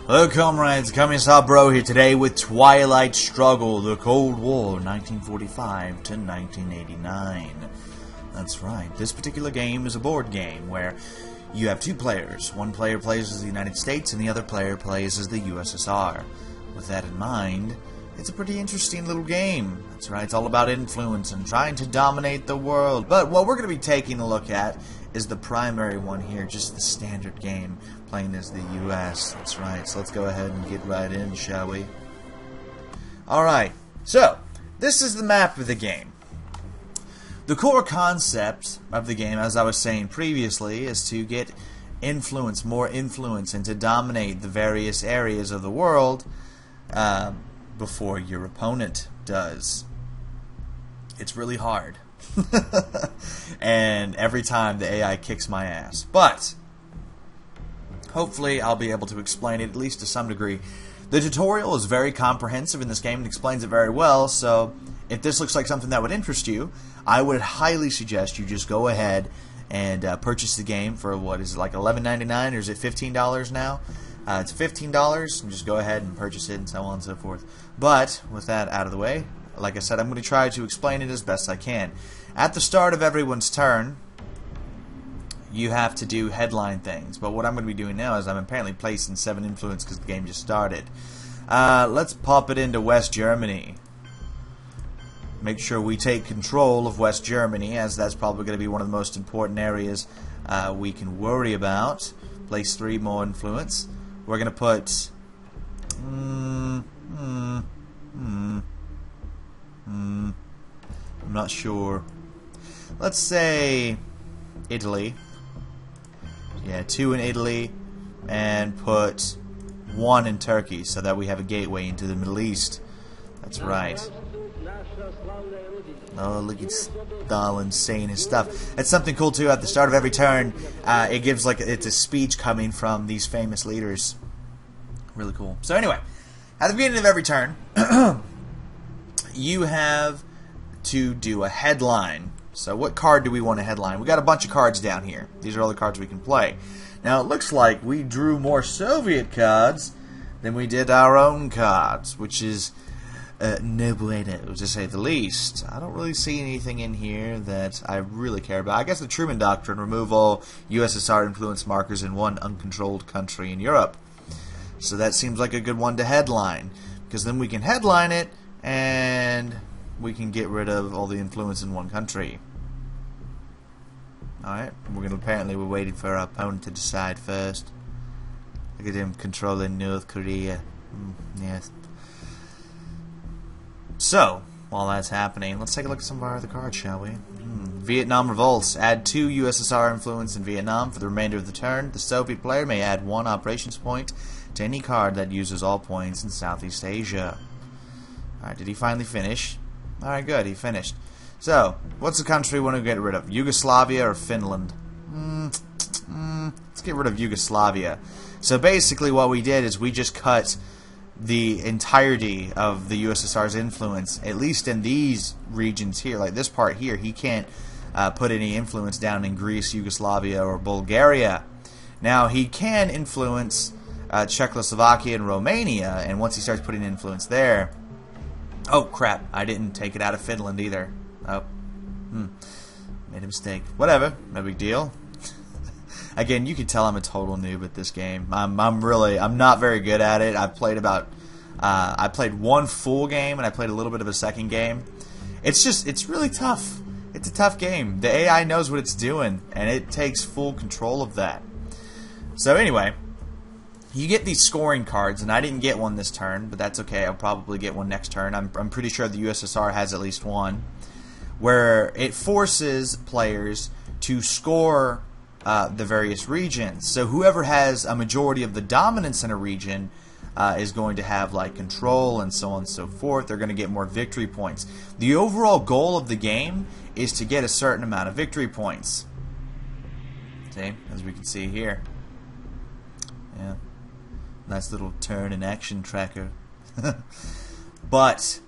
Hello comrades, Commissar Bro here today with Twilight Struggle, the Cold War, 1945 to 1989. That's right, this particular game is a board game where you have two players. One player plays as the United States and the other player plays as the USSR. With that in mind, it's a pretty interesting little game. That's right, it's all about influence and trying to dominate the world. But what we're going to be taking a look at is the primary one here, just the standard game, playing as the US. That's right, so let's go ahead and get right in, shall we? Alright, so, this is the map of the game. The core concept of the game, as I was saying previously, is to get influence, more influence, and to dominate the various areas of the world before your opponent does. It's really hard. And every time the AI kicks my ass. But hopefully I'll be able to explain it at least to some degree. The tutorial is very comprehensive in this game and explains it very well, so if this looks like something that would interest you, I would highly suggest you just go ahead and purchase the game for, what is it, like $11.99, or is it $15 now? It's $15, and just go ahead and purchase it and so on and so forth. But with that out of the way, like I said, I'm going to try to explain it as best I can. At the start of everyone's turn, you have to do headline things. But what I'm going to be doing now is I'm apparently placing 7 influence because the game just started. Let's pop it into West Germany. Make sure we take control of West Germany, as that's probably going to be one of the most important areas we can worry about. Place 3 more influence. We're going to put... I'm not sure. Let's say Italy. Yeah, 2 in Italy, and put 1 in Turkey, so that we have a gateway into the Middle East. That's right. Oh, look at Stalin saying his stuff. It's something cool too. At the start of every turn, it gives it's a speech coming from these famous leaders. Really cool. So anyway, at the beginning of every turn, you have to do a headline. So what card do we want to headline? We got a bunch of cards down here. These are all the cards we can play. Now it looks like we drew more Soviet cards than we did our own cards, which is no bueno, to say the least. I don't really see anything in here that I really care about. I guess the Truman Doctrine, remove all USSR influence markers in one uncontrolled country in Europe. So that seems like a good one to headline, because then we can headline it and we can get rid of all the influence in one country. Alright, we're waiting for our opponent to decide first. Look at him controlling North Korea. Yes. So, while that's happening, let's take a look at some of our other cards, shall we? Vietnam revolts. Add 2 USSR influence in Vietnam for the remainder of the turn. The Soviet player may add 1 operations point to any card that uses all points in Southeast Asia. Alright, did he finally finish? Alright, good, he finished. So, what's the country we want to get rid of? Yugoslavia or Finland? Let's get rid of Yugoslavia. So basically what we did is we just cut the entirety of the USSR's influence, at least in these regions here. Like this part here, he can't put any influence down in Greece, Yugoslavia, or Bulgaria. Now, he can influence Czechoslovakia and Romania, and once he starts putting influence there... Oh, crap. I didn't take it out of Finland either. Oh. Made a mistake. Whatever. No big deal. Again, you can tell I'm a total noob at this game. I'm not very good at it. I've played I played 1 full game, and I played a little bit of a second game. It's really tough. It's a tough game. The AI knows what it's doing, and it takes full control of that. So anyway, you get these scoring cards, and I didn't get one this turn, but that's okay. I'll probably get one next turn. I'm pretty sure the USSR has at least one, where it forces players to score the various regions. So whoever has a majority of the dominance in a region is going to have like control and so on and so forth. They're going to get more victory points. The overall goal of the game is to get a certain amount of victory points. See, as we can see here. Yeah. Nice little turn and action tracker. But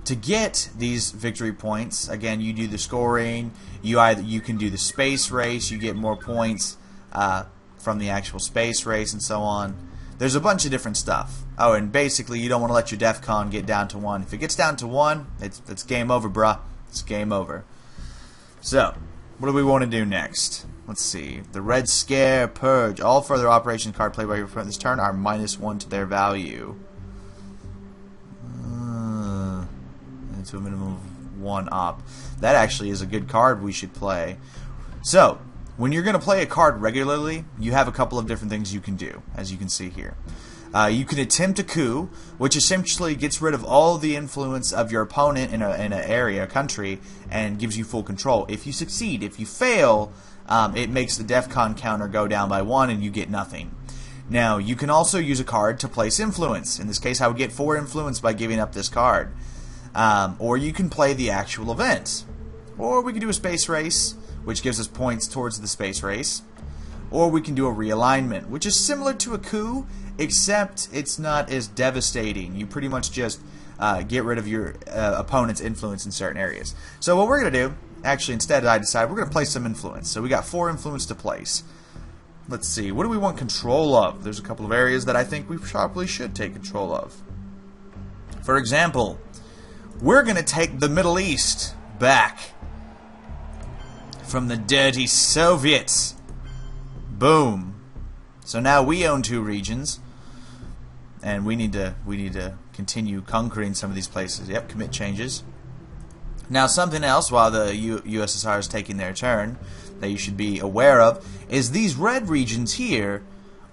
to get these victory points, again, you do the scoring. You can do the space race. You get more points from the actual space race and so on. There's a bunch of different stuff. Oh, and basically you don't want to let your DEF CON get down to 1. If it gets down to 1, it's game over, bruh. It's game over. So, what do we want to do next? Let's see. The Red Scare, Purge. All further operations card played by your opponent this turn are -1 to their value. To a minimum of 1 op. That actually is a good card we should play. So, when you're going to play a card regularly, you have a couple of different things you can do, as you can see here. You can attempt a coup, which essentially gets rid of all the influence of your opponent in an area, a country, and gives you full control. If you succeed, if you fail, it makes the DEF CON counter go down by 1 and you get nothing. Now, you can also use a card to place influence. In this case, I would get 4 influence by giving up this card. Or you can play the actual event. Or we can do a space race, which gives us points towards the space race. Or we can do a realignment, which is similar to a coup, except it's not as devastating. You pretty much just get rid of your opponent's influence in certain areas. So what we're going to do, actually instead I decide we're going to place some influence. So we got 4 influence to place. Let's see, what do we want control of? There's a couple of areas that I think we probably should take control of. For example, we're going to take the Middle East back from the dirty Soviets. Boom. So now we own 2 regions, and we need to continue conquering some of these places. Yep, commit changes. Now something else while the USSR is taking their turn that you should be aware of is these red regions here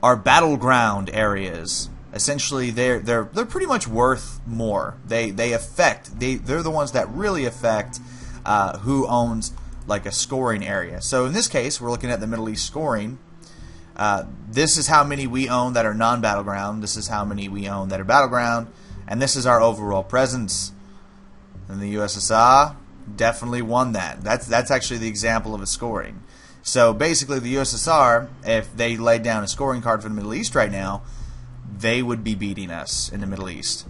are battleground areas. Essentially, they're pretty much worth more. They're the ones that really affect who owns like a scoring area. So in this case, we're looking at the Middle East scoring. This is how many we own that are non-battleground. This is how many we own that are battleground, and this is our overall presence. And the USSR definitely won that. That's actually the example of a scoring. So basically, the USSR, if they laid down a scoring card for the Middle East right now, they would be beating us in the Middle East.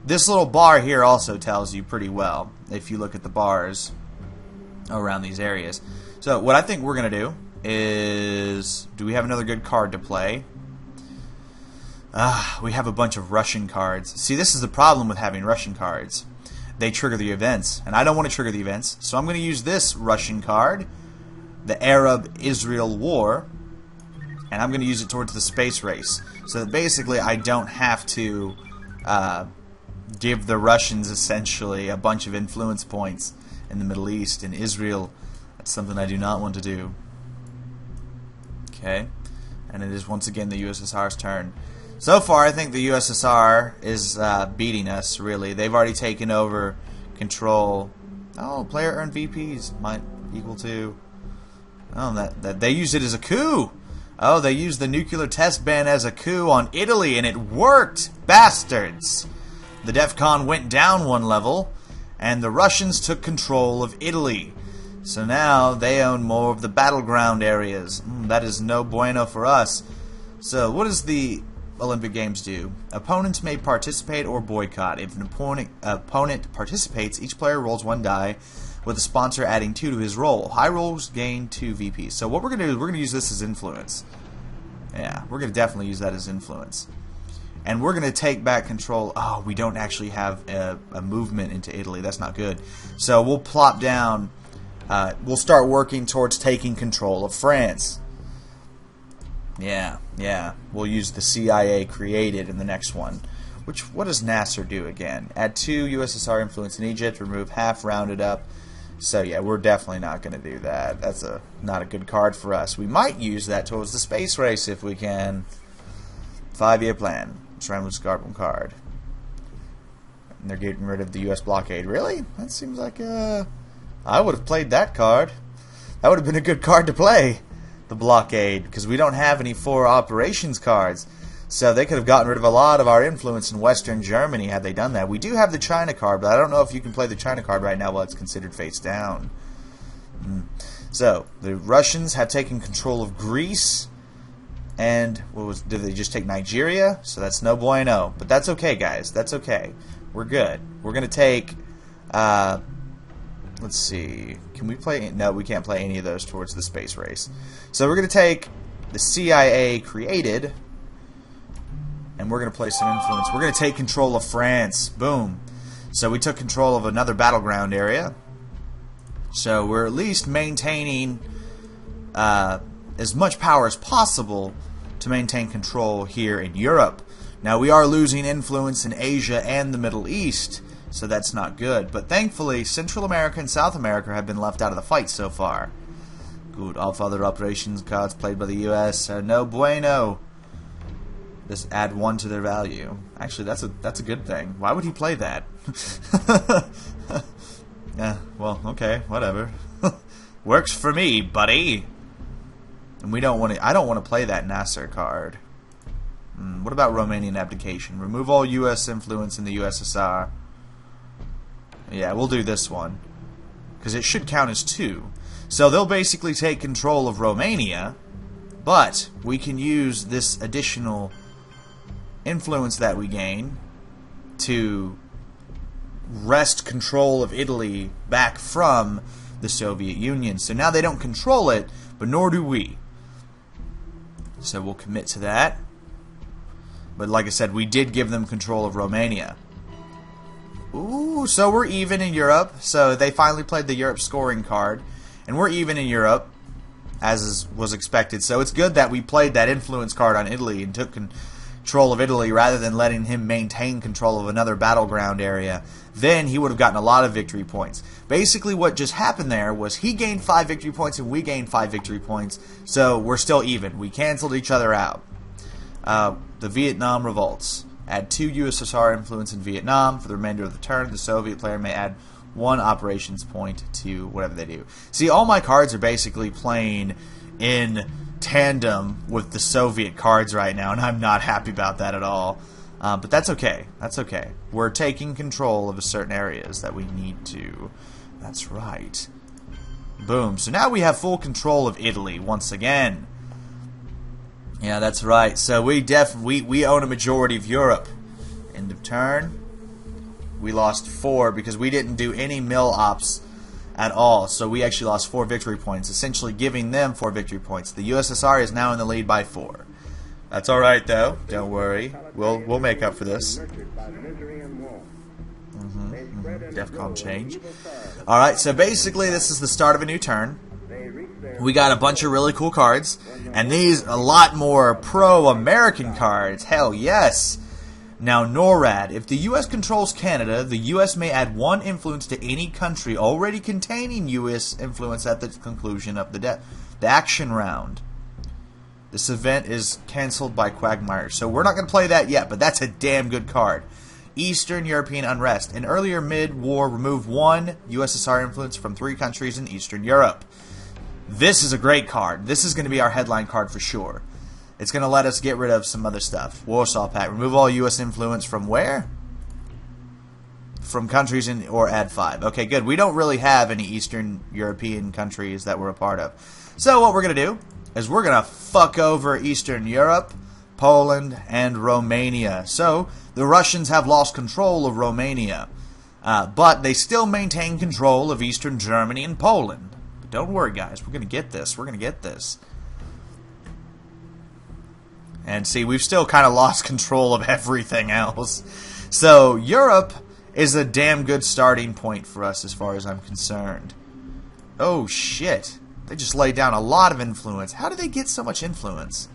This little bar here also tells you pretty well if you look at the bars around these areas. So what I think we're going to do is, do we have another good card to play? We have a bunch of Russian cards. See, this is the problem with having Russian cards. They trigger the events, and I don't want to trigger the events, so I'm going to use this Russian card, the Arab-Israel War, and I'm going to use it towards the space race. So that basically I don't have to give the Russians essentially a bunch of influence points in the Middle East and Israel. That's something I do not want to do. Okay, and it is once again the USSR's turn. So far, I think the USSR is beating us, really. They've already taken over control. Oh, player earned VPs might equal to... Oh, that they used it as a coup. Oh, they used the nuclear test ban as a coup on Italy, and it worked! Bastards! The DEF CON went down 1 level, and the Russians took control of Italy. So now they own more of the battleground areas. That is no bueno for us. So what does the Olympic Games do? Opponents may participate or boycott. If an opponent participates, each player rolls 1 die, with the sponsor adding 2 to his roll. High rolls gain 2 VPs. So what we're going to do is we're going to use this as influence. Yeah, we're going to definitely use that as influence. And we're going to take back control. Oh, we don't actually have a movement into Italy. That's not good. So we'll plop down. We'll start working towards taking control of France. Yeah. We'll use the CIA created in the next one. What does Nasser do again? Add 2 USSR influence in Egypt. Remove half rounded up. So yeah, we're definitely not going to do that. That's not a good card for us. We might use that towards the space race if we can. 5-year plan. Surround with Scarpum card. And they're getting rid of the U.S. blockade. Really? That seems like I would have played that card. That would have been a good card to play. The blockade, because we don't have any 4 operations cards. So they could have gotten rid of a lot of our influence in Western Germany had they done that. We do have the China card, but I don't know if you can play the China card right now while it's considered face down. So the Russians have taken control of Greece, and did they just take Nigeria? So that's no bueno. But that's okay, guys. That's okay. We're good. We're gonna take. Let's see. Can we play? No, we can't play any of those towards the space race. So we're gonna take the CIA created. And we're going to play some influence. We're going to take control of France. Boom. So we took control of another battleground area. So we're at least maintaining as much power as possible to maintain control here in Europe. Now we are losing influence in Asia and the Middle East, so that's not good. But thankfully, Central America and South America have been left out of the fight so far. Good. All other operations cards played by the U.S. are no bueno. Just add 1 to their value. Actually, that's a good thing. Why would he play that? Yeah, well, okay, whatever. Works for me, buddy. And we don't want to. I don't want to play that Nasser card. What about Romanian abdication? Remove all U.S. influence in the USSR. Yeah, we'll do this one because it should count as 2. So they'll basically take control of Romania, but we can use this additional influence that we gain to wrest control of Italy back from the Soviet Union. So now they don't control it, but nor do we. So we'll commit to that. But like I said, we did give them control of Romania. Ooh, so we're even in Europe. So they finally played the Europe scoring card. And we're even in Europe, as was expected. So it's good that we played that influence card on Italy and took control of Italy rather than letting him maintain control of another battleground area. Then he would have gotten a lot of victory points. Basically what just happened there was he gained 5 victory points and we gained 5 victory points. So we're still even. We canceled each other out. The Vietnam revolts. Add 2 USSR influence in Vietnam. For the remainder of the turn, the Soviet player may add 1 operations point to whatever they do. See, all my cards are basically playing in tandem with the Soviet cards right now, and I'm not happy about that at all. But that's okay. That's okay. We're taking control of certain areas that we need to. That's right. Boom. So now we have full control of Italy once again. Yeah, that's right. So we own a majority of Europe. End of turn. We lost 4 because we didn't do any mill ops at all. So we actually lost 4 victory points, essentially giving them 4 victory points. The USSR is now in the lead by 4. That's all right, though. Don't worry. We'll make up for this. DEFCON change. All right. So basically, this is the start of a new turn. We got a bunch of really cool cards, and these a lot more pro-American cards. Hell yes. Now, NORAD. If the U.S. controls Canada, the U.S. may add 1 influence to any country already containing U.S. influence at the conclusion of the action round. This event is cancelled by Quagmire. So we're not going to play that yet, but that's a damn good card. Eastern European unrest. In earlier mid-war, remove 1 USSR influence from 3 countries in Eastern Europe. This is a great card. This is going to be our headline card for sure. It's going to let us get rid of some other stuff. Warsaw Pact. Remove all U.S. influence from where? From countries in, or add 5. Okay, good. We don't really have any Eastern European countries that we're a part of. So what we're going to do is we're going to fuck over Eastern Europe, Poland, and Romania. So the Russians have lost control of Romania. But they still maintain control of Eastern Germany and Poland. But don't worry, guys. We're going to get this. We're going to get this. And see, we've still kind of lost control of everything else. So Europe is a damn good starting point for us as far as I'm concerned. Oh, shit. They just laid down a lot of influence. How did they get so much influence?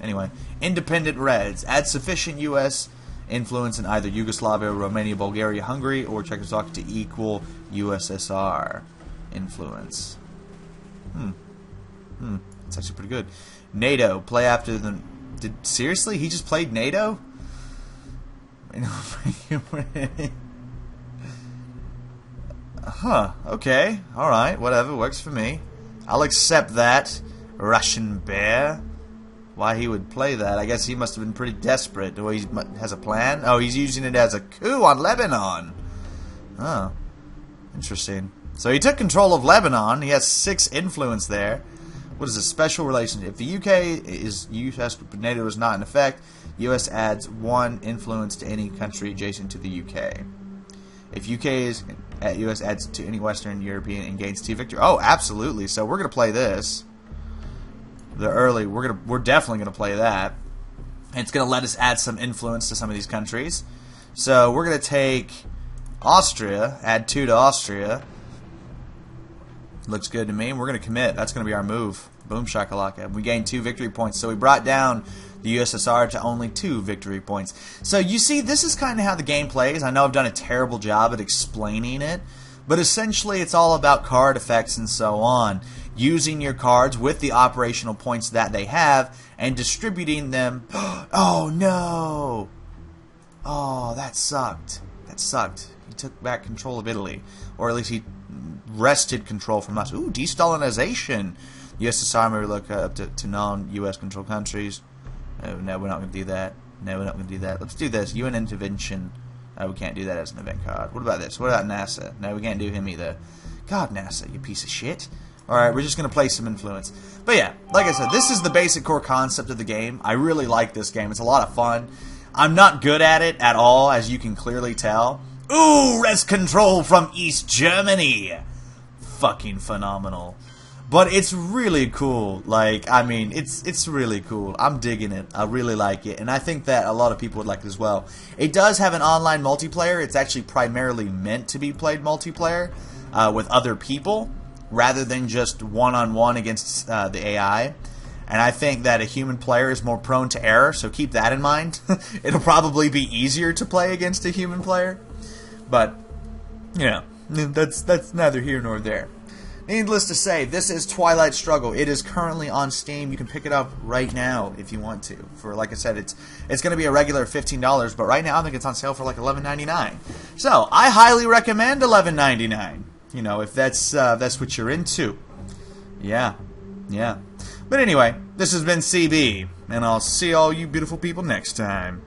Anyway, independent Reds. Add sufficient U.S. influence in either Yugoslavia, Romania, Bulgaria, Hungary, or Czechoslovakia to equal USSR influence. That's actually pretty good. NATO. Play after the... Seriously? He just played NATO? Huh. Okay. Alright. Whatever. Works for me. I'll accept that. Russian bear. Why he would play that? I guess he must have been pretty desperate. Or he has a plan? Oh, he's using it as a coup on Lebanon. Oh. Interesting. So he took control of Lebanon. He has 6 influence there. What is a special relationship? If the UK is US, but NATO is not in effect, US adds 1 influence to any country adjacent to the UK. If UK is at US adds to any Western European and gains 2 victory. Oh, absolutely. So we're gonna play this. We're definitely gonna play that. It's going to let us add some influence to some of these countries. So we're going to take Austria, add 2 to Austria. Looks good to me. We're going to commit. That's going to be our move. Boom shakalaka. We gained 2 victory points. So we brought down the USSR to only 2 victory points. So you see, this is kind of how the game plays. I know I've done a terrible job at explaining it, but essentially it's all about card effects and so on. Using your cards with the operational points that they have and distributing them. Oh no! Oh, that sucked. That sucked. He took back control of Italy. Or at least he wrested control from us. Ooh, de-Stalinization. USSR may look up to non-US controlled countries. Oh, no, we're not going to do that. No, we're not going to do that. Let's do this. UN intervention. We can't do that as an event card. What about this? What about NASA? No, we can't do him either. God, NASA, you piece of shit. Alright, we're just going to play some influence. But yeah, like I said, this is the basic core concept of the game. I really like this game. It's a lot of fun. I'm not good at it at all, as you can clearly tell. Ooh, wrest control from East Germany. Fucking phenomenal. But it's really cool. Like, I mean, it's really cool. I'm digging it. I really like it. And I think that a lot of people would like it as well. It does have an online multiplayer. It's actually primarily meant to be played multiplayer with other people, rather than just one-on-one against the AI. And I think that a human player is more prone to error, so keep that in mind. It'll probably be easier to play against a human player. But, you know, that's neither here nor there. Needless to say, this is Twilight Struggle. It is currently on Steam. You can pick it up right now if you want to. For, like I said, it's going to be a regular $15, but right now I think it's on sale for like $11.99. So, I highly recommend $11.99. You know, if that's what you're into. Yeah. But anyway, this has been CB, and I'll see all you beautiful people next time.